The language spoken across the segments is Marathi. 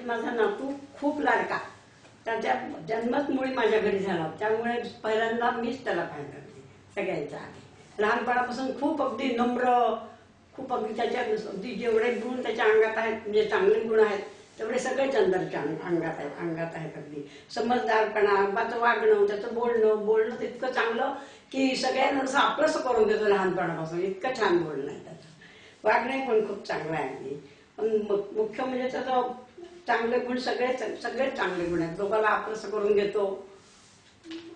माझा नातू खूप लाडका, त्याच्या जन्मच मुळे माझ्या घरी झाला, त्यामुळे पहिल्यांदा मीच त्याला पाहिलं सगळ्यांच्या आधी. लहानपणापासून खूप अगदी नम्र, खूप अगदी त्याच्यात अगदी जेवढे गुण त्याच्या अंगात आहेत, म्हणजे चांगले गुण आहेत तेवढे सगळे चंदरच्या अंगात आहेत. अगदी समजदारपणा, बाचं वागणं, त्याचं बोलणं इतकं चांगलं की सगळ्यांना असं आपलंसं करून देतो लहानपणापासून. इतकं छान बोलणं आहे त्याचं. वागणे पण खूप चांगलं आहे अगदी. पण मुख्य म्हणजे त्याचं चांगले गुण सगळेच चांगले गुण आहेत. लोकांना आपलंसं करून घेतो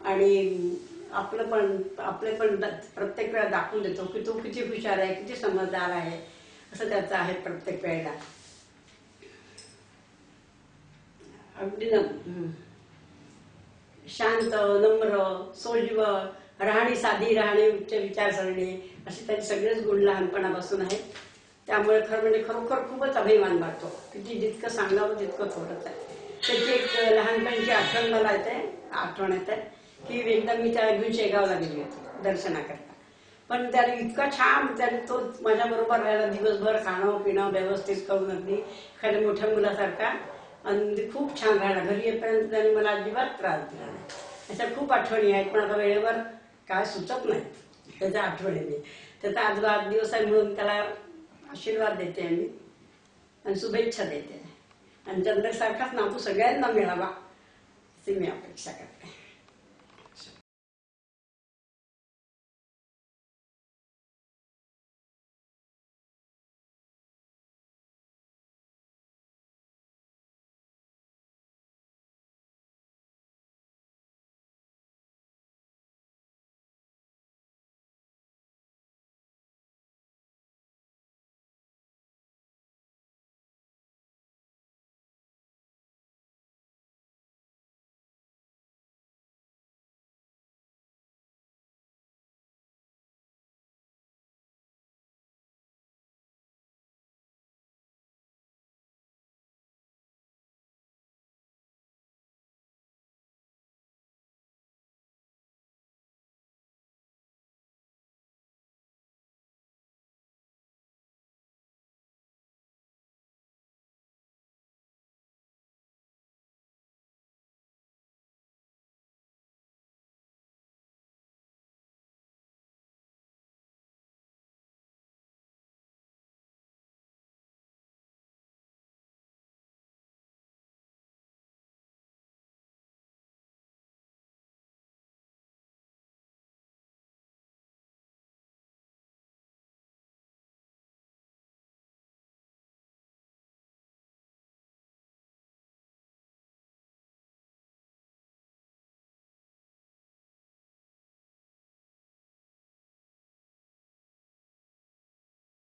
आणि आपले पण प्रत्येक वेळा दाखवून देतो की तो किती हुशार आहे, किती समजदार आहे, असं त्याचं आहे प्रत्येक वेळेला. अगदी शांत, नम्र, सोज्वळ राहणी, साधी राहणी, उच्च विचारसरणी, असे त्याचे सगळेच गुण लहानपणापासून आहेत. त्यामुळे खरं म्हणजे खरोखर खूपच अभिमान वाटतो. किती जितकं सांगावं तितकं थोडंच आहे. त्याची एक लहानपणीची आठवण येते की एकदा मी त्या घेऊन शेगावला गेली होती दर्शनाकरता. पण त्याने इतका छान, त्याने तो माझ्याबरोबर राहायला, दिवसभर खाणं पिणं व्यवस्थित करून अगदी एखाद्या मोठ्या मुलासारखा, आणि खूप छान राहिला. घरी येईपर्यंत त्याने मला अजिबात त्रास दिला नाही. अशा खूप आठवणी आहेत, पण आता वेळेवर काय सुचत नाहीत त्याच्या आठवणीने. त्याचा आज वाढदिवस आहे म्हणून त्याला आशीर्वाद देते मी आणि शुभेच्छा देते. आणि चंद्रसारखाच नातू सगळ्यांना मिळावा अशी मी अपेक्षा करते.